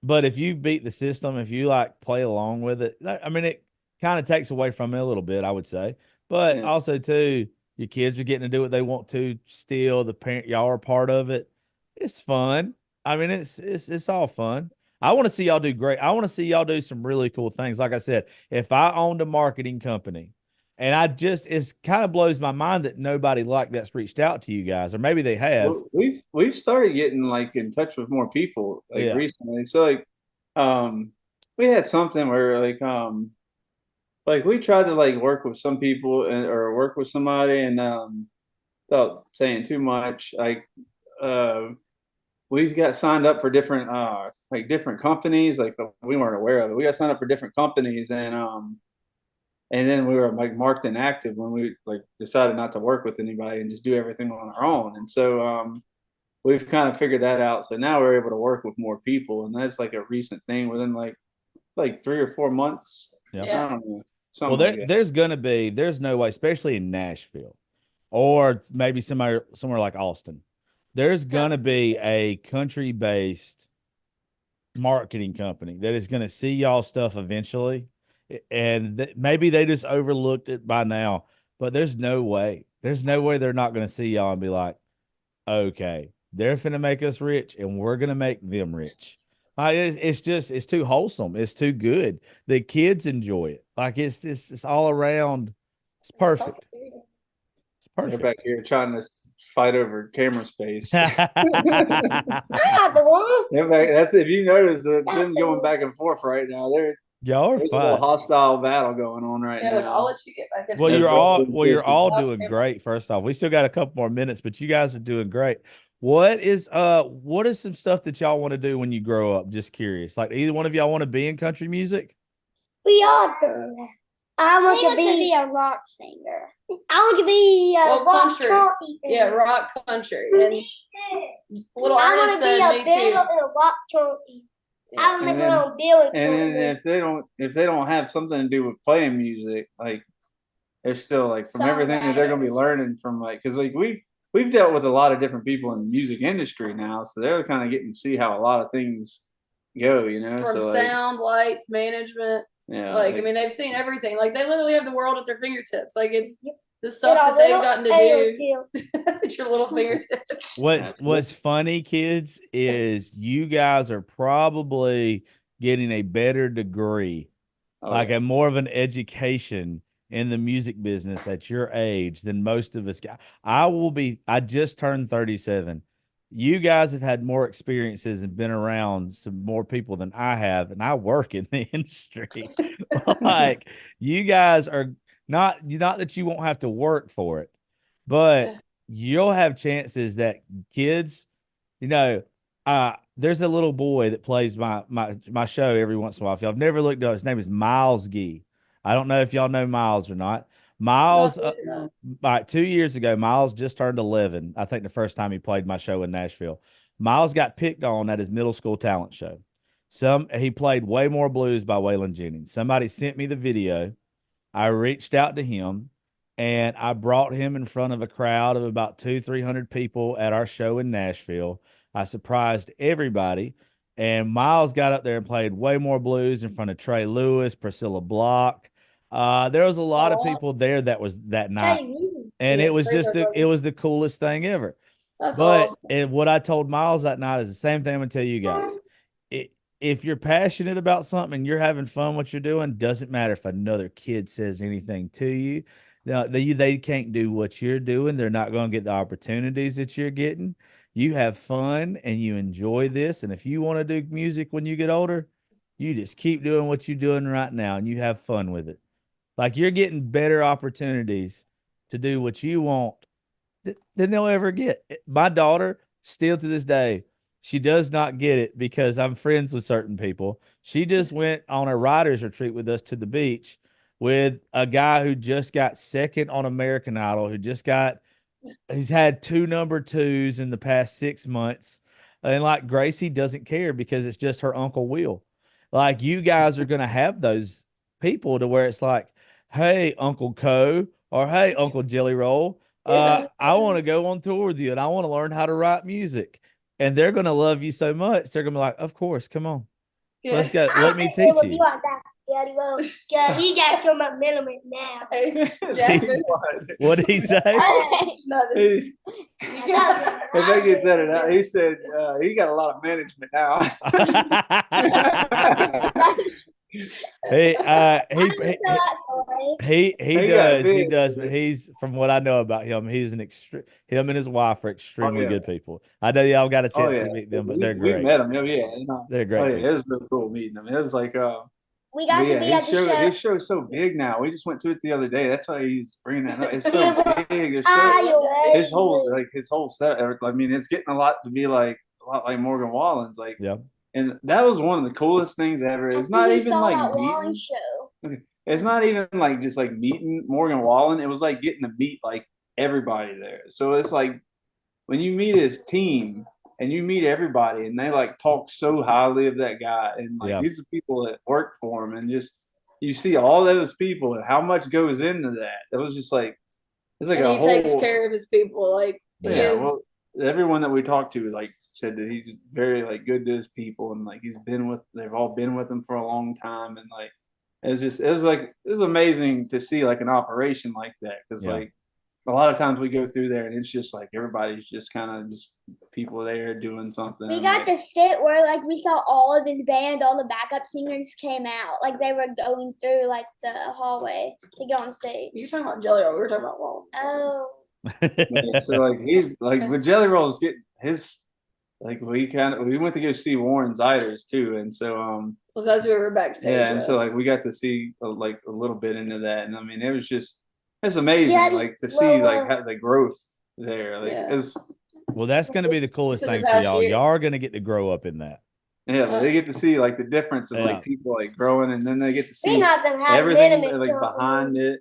But if you beat the system, if you like play along with it, I mean, it kind of takes away from it a little bit, I would say. But also too, your kids are getting to do what they want to. Still, the parent, y'all are part of it. It's fun. I mean, it's all fun. I want to see y'all do great. I want to see y'all do some really cool things. Like I said, if I owned a marketing company, and it's kind of blows my mind that nobody like that's reached out to you guys, or maybe they have. Well, we've started getting like in touch with more people like recently. So like, we had something where like we tried to like work with some people or work with somebody, and without saying too much, like we got signed up for different like different companies. Like we weren't aware of it. We got signed up for different companies, and then we were like marked inactive when we like decided not to work with anybody and just do everything on our own. And so we've kind of figured that out. So now we're able to work with more people, and that's like a recent thing within like 3 or 4 months. Yeah. I don't know. Well, there's no way, especially in Nashville, or maybe somewhere like Austin, there's gonna be a country-based marketing company that is gonna see y'all stuff eventually, and maybe they just overlooked it by now. But there's no way they're not gonna see y'all and be like, okay, they're finna make us rich, and we're gonna make them rich. It's too wholesome. It's too good. The kids enjoy it. Like it's all around. It's perfect. It's perfect. They're back here trying to fight over camera space. I'm not the one. That's if you notice them going back and forth right now. Y'all are there's fine. a hostile battle going on right now. Look, I'll let you get back in. Well, you're all doing great. First off, we still got a couple more minutes, but you guys are doing great. What is some stuff that y'all want to do when you grow up? Just curious. Like either one of y'all want to be in country music? We all do. I want to be a rock singer. I want to be a rock country. country. Yeah, rock country. And little Ernest said me too. Rock country. I want to And make my own building. And then if they don't have something to do with playing music, like there's still like from everything that they're gonna be learning from like because like we've dealt with a lot of different people in the music industry now, so they're kind of getting to see how a lot of things go, you know. From so sound, lights, management. Yeah. Like I mean, they've seen everything. Like they literally have the world at their fingertips. Like it's the stuff that they've gotten to do at your little fingertips. What's funny, kids, is you guys are probably getting a better degree, a more of an education in the music business at your age than most of us got. I just turned 37. You guys have had more experiences and been around some more people than I have, and I work in the industry. Like you guys are not that you won't have to work for it, but you'll have chances that kids, there's a little boy that plays my show every once in a while. If y'all have never looked at his name is Miles Gee. I don't know if y'all know Miles or not. Miles, about 2 years ago, Miles just turned 11. I think the first time he played my show in Nashville. Miles got picked on at his middle school talent show. He played Way More Blues by Waylon Jennings. Somebody sent me the video. I reached out to him and I brought him in front of a crowd of about 300 people at our show in Nashville. I surprised everybody. And Miles got up there and played Way More Blues in front of Trey Lewis, Priscilla Block. There was a lot of people there that night. And it was the coolest thing ever. That's awesome. And what I told Miles that night is the same thing I'm gonna tell you guys. If you're passionate about something and you're having fun what you're doing, doesn't matter if another kid says anything to you. They can't do what you're doing. They're not going to get the opportunities that you're getting. You have fun and you enjoy this. And if you want to do music when you get older, you just keep doing what you're doing right now and you have fun with it. Like you're getting better opportunities to do what you want than they'll ever get. My daughter, still to this day, she does not get it because I'm friends with certain people. She just went on a writer's retreat with us to the beach with a guy who just got second on American Idol, he's had 2 number 2s in the past 6 months. And like Gracie doesn't care because it's just her Uncle Will. Like you guys are going to have those people to where it's like, hey, Uncle Co, or hey, Uncle Jelly Roll, I want to go on tour with you and I want to learn how to write music. And they're going to love you so much. They're going to be like, of course, come on. Yeah. Let's go. Let me teach you. Yeah, he got to my minimum now. What did he say? If I get said it out, he said he got a lot of management now. He does, but he's, from what I know about him, he's him and his wife are extremely good people. I know y'all got a chance to meet them, but they're great. We met them, they're great. It was really cool meeting them. It was like we got to be at the show. His show's so big now. We just went to it the other day. That's why he's bringing that up. It's so big. His whole set. I mean, it's getting a lot like Morgan Wallen's. Like, yeah. And that was one of the coolest things ever. It's not even like meeting. It's not even like just like meeting Morgan Wallen. It was like getting to meet like everybody there. So it's like when you meet his team and you meet everybody and they like talk so highly of that guy and like these are people that work for him and just you see all those people and how much goes into that. It was just like it's like and he takes care of his people. Like well, everyone that we talked to like said that he's very like good to his people and like they've all been with him for a long time and like it was amazing to see like an operation like that because like a lot of times we go through there and it's just like everybody's just kind of just people there doing something. We got to sit where like we saw all of his band, all the backup singers came out. Like they were going through like the hallway to get on stage. You're talking about Jelly Roll. We were talking about Wall. Oh. So like he's like with Jelly Roll's getting his like we went to go see Warren Ziders too, and so well that's where we were backstage. Yeah, and so like we got to see like a little bit into that, and I mean it's amazing like to see like how the growth there. Like it's well, that's going to be the coolest thing for y'all. Y'all are going to get to grow up in that. Yeah, they get to see like the difference of like people like growing, and then they get to see everything like behind it.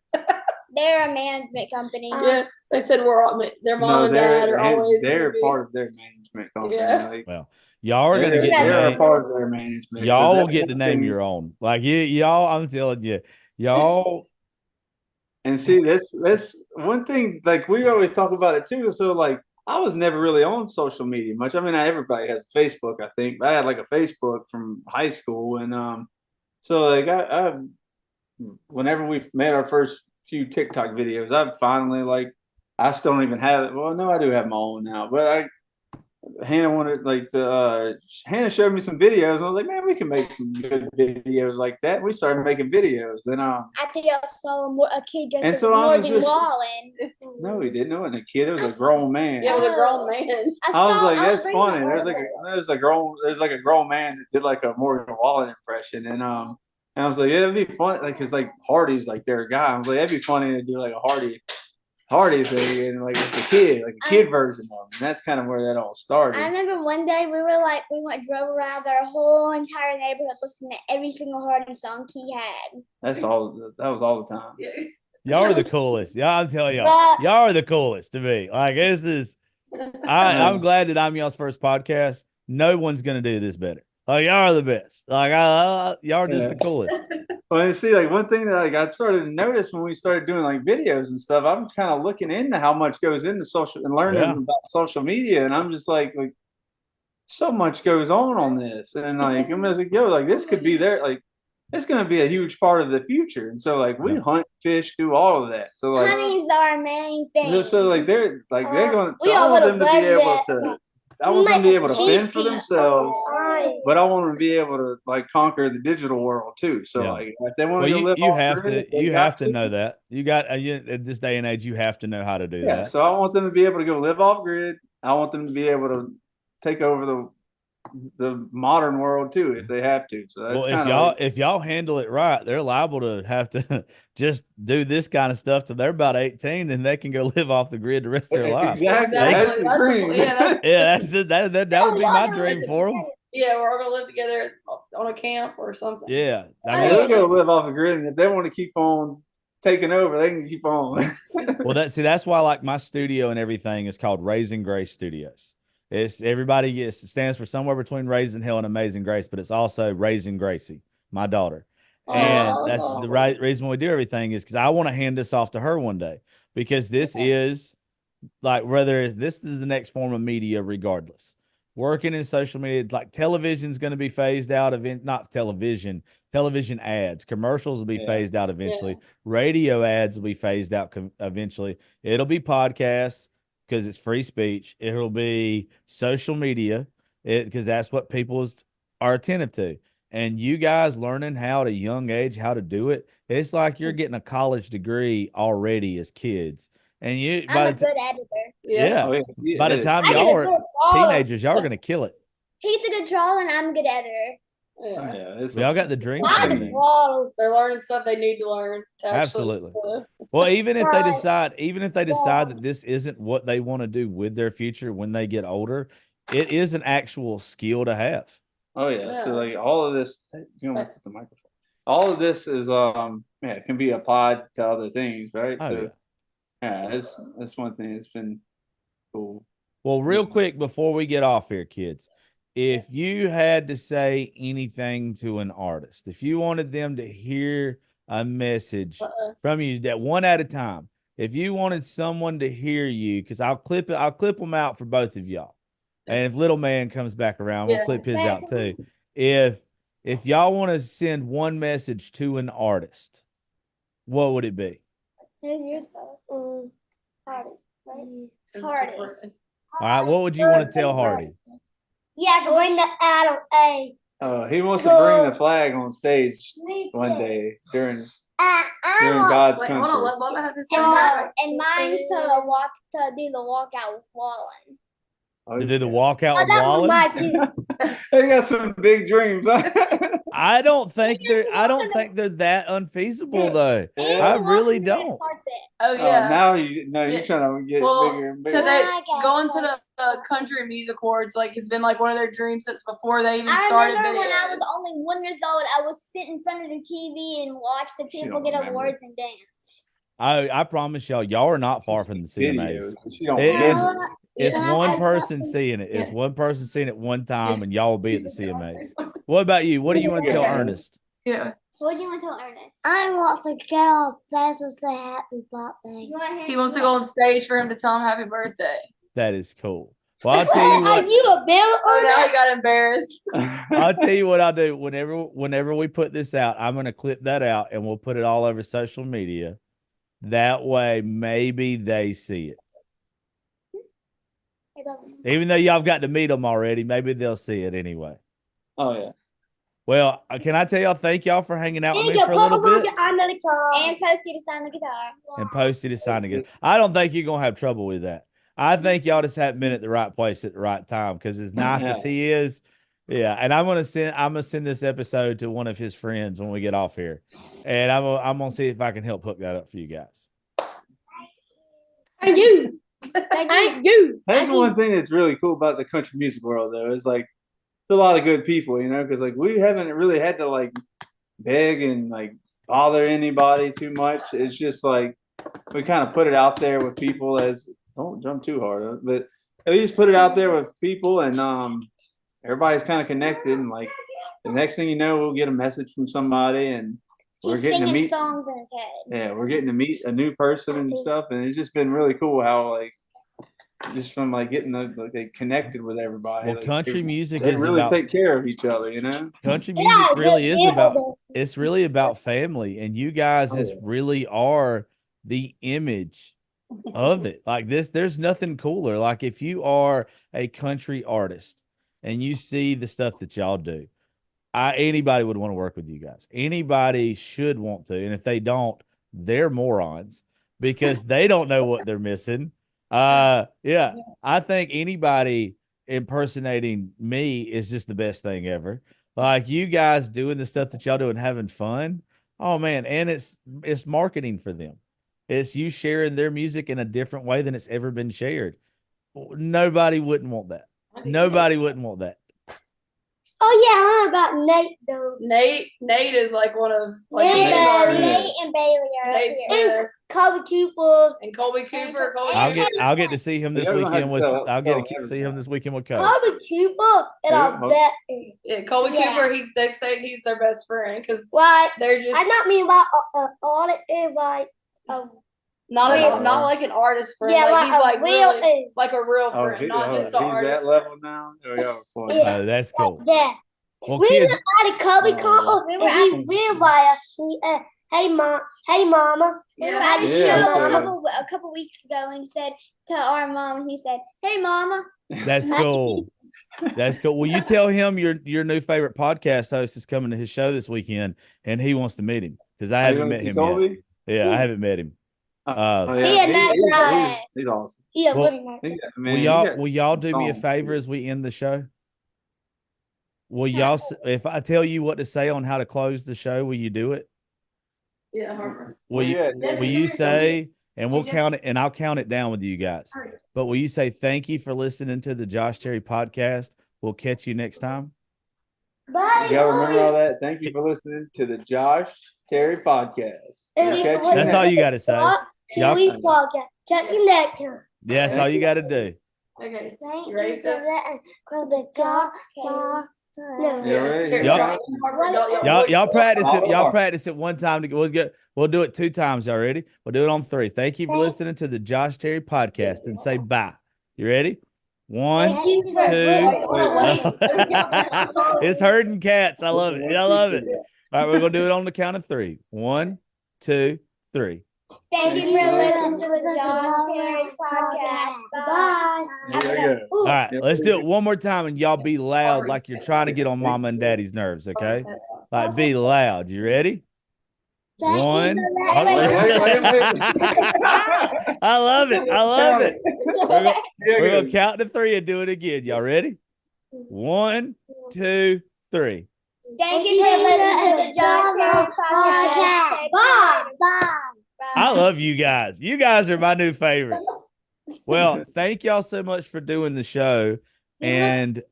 They're a management company. Yeah, they said their mom and dad are always. They're part of their management company. Yeah. Like, well, y'all are going to get. They're a part of their management. Y'all will get to name your own. Like y'all, I'm telling you, y'all. And see, that's one thing. Like we always talk about it too. So like, I was never really on social media much. I mean, everybody has a Facebook, I think. But I had like a Facebook from high school, and so like I whenever we made our first few TikTok videos, I finally like I still don't even have it. Well, no, I do have my own now, but Hannah wanted Hannah showed me some videos and I was like, man, we can make some good videos like that. We started making videos. Then I think I saw a kid just and so Morgan Wallen. No, he didn't know it. A kid, it was a grown man. Yeah, it was a grown man. I was like, that's funny. There's a grown man that did like a Morgan Wallen impression, and I was like, yeah, it'd be fun, like, cause like Hardy's like their guy. I was like, it'd be funny to do like a Hardy thing, and like with the kid, like a kid version of him. And that's kind of where that all started. I remember one day we drove around our whole entire neighborhood listening to every single Hardy song he had. That was all the time. Yeah. Y'all are the coolest. Yeah, I'm telling y'all are the coolest to me. Like this is. I'm glad that I'm y'all's first podcast. No one's gonna do this better. Like y'all are the best. Like y'all are just the coolest. Well, you see, like one thing that like I started to notice when we started doing like videos and stuff, I'm kind of looking into how much goes into social and learning about social media, and I'm just like so much goes on this, and like I'm just like, yo, like this could be there, like it's going to be a huge part of the future, and so like we hunt, fish, do all of that. So like hunting's our main thing. So like they're going to. I want them to be able to. I want them to be able to fend for themselves, but I want them to be able to like conquer the digital world too. So like if they want to live you off have grid, to you have to know that. You got at this day and age, you have to know how to do that. So I want them to be able to go live off grid. I want them to be able to take over the modern world too if they have to. So that's if y'all handle it right, they're liable to have to just do this kind of stuff till they're about 18, and they can go live off the grid the rest of their life. Exactly. That's the dream. That would be my dream for them. Yeah, we're all gonna live together on a camp or something. Yeah, they're gonna live off the grid, and if they want to keep on taking over, they can keep on. Well, that's why like my studio and everything is called Raising Grace Studios. It's everybody stands for somewhere between Raising Hell and Amazing Grace, but it's also Raising Gracie, my daughter. And that's the right reason we do everything is because I want to hand this off to her one day, because this is like this is the next form of media regardless. Working in social media, like television is going to be phased out of not television ads, commercials will be phased out eventually. Radio ads will be phased out eventually. It'll be podcasts, because it's free speech. It'll be social media, because that's what people are attentive to. And you guys learning how at a young age how to do it, it's like you're getting a college degree already as kids. And I'm a good editor. Yeah. By the time y'all are teenagers, y'all are gonna kill it. He's a good troll, and I'm a good editor. We all got the dream. They're learning stuff they need to learn. Absolutely. Well, even if they decide that this isn't what they want to do with their future when they get older, it is an actual skill to have. Oh yeah. So like all of this, you know, the microphone. All of this is it can be applied to other things, right? That's one thing that's been cool. Well, real quick before we get off here, kids, if you had to say anything to an artist, if you wanted them to hear a message from you, that one at a time, if you wanted someone to hear you, because I'll clip them out for both of y'all. And if Little Man comes back around, we'll clip his out too. If y'all want to send one message to an artist, what would it be? Hardy. All right, what would you want to tell Hardy? Yeah, going to Adam A. He wants to bring the flag on stage one day during God's country. And mine's to do the walkout with Wallen. To do the walkout with Wallen? They got some big dreams. I don't think they're that unfeasible though. I really don't. Oh yeah. Now you're trying to get bigger and bigger. Going to the country music awards it's been like one of their dreams since before they even started. I remember when I was only 1 year old, I would sit in front of the TV and watch the people get awards and dance. I promise y'all are not far from the CMAs. It's one person seeing it. It's one person seeing it one time, and y'all will be at the CMAs. What about you? What do you want to tell Ernest? Yeah. What do you want to tell Ernest? I want to go on stage and say happy birthday. He wants to go on stage for him to tell him happy birthday. That is cool. Well, I'll tell you what. Are you a bill? Oh, now he got embarrassed. I'll tell you what I'll do. Whenever we put this out, I'm going to clip that out, and we'll put it all over social media. That way, maybe they see it. Even though y'all got to meet them already, maybe they'll see it anyway. Oh, yeah. Well, can I tell y'all, thank y'all for hanging out with me for a little bit. And Posty to sign the guitar. And Posty to sign the guitar. I don't think you're going to have trouble with that. I think y'all just haven't been at the right place at the right time, because as nice as he is, yeah. And I'm gonna send this episode to one of his friends when we get off here, and I'm gonna see if I can help hook that up for you guys. Thank you. Thank you. That's one thing that's really cool about the country music world, though. Is like there's a lot of good people, because we haven't really had to beg and bother anybody too much. It's just like we kind of put it out there with people as don't jump too hard, but we just put it out there with people, and everybody's kind of connected. And like the next thing you know, we'll get a message from somebody, and we're getting to meet songs in his head. Yeah, we're getting to meet a new person and stuff, and it's just been really cool how like just from like getting like connected with everybody. Well, like, country music they is really about take care of each other, you know. country music really is about it's really about family, and you guys is really are the image of it. Like this, there's nothing cooler. Like if you are a country artist and you see the stuff that y'all do, anybody would want to work with you guys. Anybody should want to, and if they don't, they're morons because they don't know what they're missing. Yeah, I think anybody impersonating me is just the best thing ever. Like you guys doing the stuff that y'all do and having fun. Oh man, and it's marketing for them. It's you sharing their music in a different way than it's ever been shared. Nobody wouldn't want that. Nobody wouldn't want that. Oh yeah, I know about Nate though. Nate is like one of like Nate and Bailey are Nate up here. Smith Colby Cooper. and Colby Cooper. I'll get to see him this weekend with I'll get to see him this weekend with Cole. Colby Cooper, and I'll bet. Yeah, Colby Cooper. They say he's their best friend because they're just. I not mean about audit, like not like an artist friend. yeah, like he's like real, really like a real friend, not just an artist. He's that level now. Oh, that's cool. Yeah. Well, We kids, were at a Colby Cooper, and he by us. Hey mama. We were at a Yeah, show so- a couple weeks ago, and he said to our mom, he said, "Hey, mama." that's cool. That's cool. Well, you tell him your new favorite podcast host is coming to his show this weekend, and he wants to meet him because I haven't met him yet. Yeah, I haven't met him. He's awesome. Yeah, Well, will y'all do me a favor as we end the show? Will y'all, if I tell you what to say on how to close the show, will you do it? Yeah, Harper. Will you say, and we'll count it, and I'll count it down with you guys. But will you say thank you for listening to the Josh Terry podcast? We'll catch you next time. Bye. Y'all remember all that? Thank you for listening to the Josh Terry podcast. That's all you got to say. Y'all podcast. Check your next time. Yeah, that's all you got to do. Okay. Thank You ready, you sis? for the God. Y'all practice it. Y'all practice it one time. We'll do it 2 times already. We'll do it on 3. Thank you for listening to the Josh Terry podcast, and say bye. You ready? 1, 2. It's herding cats. I love it. I love it. All right, we're gonna do it on the count of 3. 1, 2, 3. Thank you for listening to the Josh Terry podcast. Bye. All right, let's do it one more time, and y'all be loud like you're trying to get on mama and daddy's nerves, okay? Like, be loud. You ready? 1. I love it. I love it. We're gonna count to 3 and do it again. Y'all ready? 1, 2, 3. Thank you for listening to the Josh Terry podcast. Bye. I love you guys. You guys are my new favorite. Well, thank y'all so much for doing the show, and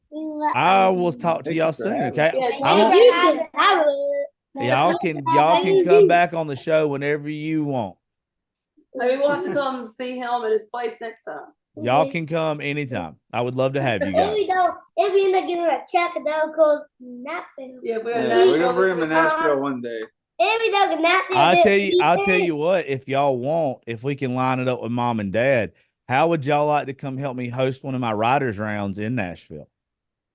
I will talk to y'all soon. Okay? Y'all can come back on the show whenever you want. Maybe we'll have to come see him at his place next time. Y'all can come anytime. I would love to have you guys. If we not getting a check, they'll go napping. Yeah, we're gonna bring him to Nashville one day. I'll tell you what, if y'all want, if we can line it up with mom and dad, how would y'all like to come help me host one of my writers rounds in Nashville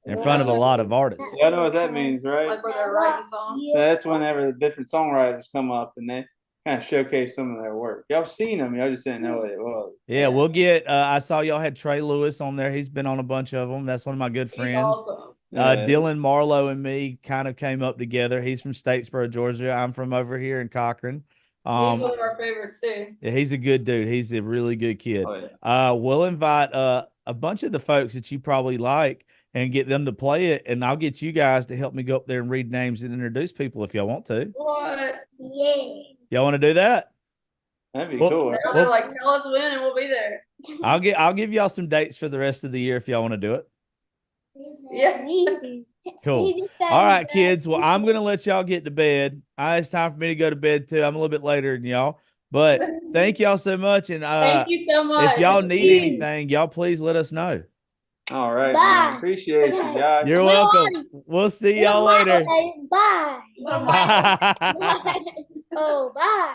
in front of a lot of artists? Yeah, I know what that means, right? Like where they're writing songs. So that's whenever the different songwriters come up and they kind of showcase some of their work. Y'all seen them, y'all just didn't know what it was. Yeah, we'll get I saw y'all had Trey Lewis on there. He's been on a bunch of them. That's one of my good friends. Awesome. Dylan Marlowe and me kind of came up together. He's from Statesboro, Georgia. I'm from over here in Cochran. He's one of our favorites too. Yeah, he's a good dude. He's a really good kid. Oh, yeah. We'll invite a bunch of the folks that you probably like and get them to play it, and I'll get you guys to help me go up there and read names and introduce people if y'all want to. What? Yeah. Y'all want to do that? That'd be cool. Now they're like, tell us when and we'll be there. I'll give y'all some dates for the rest of the year if y'all want to do it. Yeah. Cool. He just said All right, that. kids. Well, I'm gonna let y'all get to bed. It's time for me to go to bed too. I'm a little bit later than y'all, but thank y'all so much. And Thank you so much. if y'all need anything, y'all please let us know. All right, Bye. man. Appreciate you guys. You're welcome. We'll see y'all later. Bye. Bye. Bye. Oh, bye.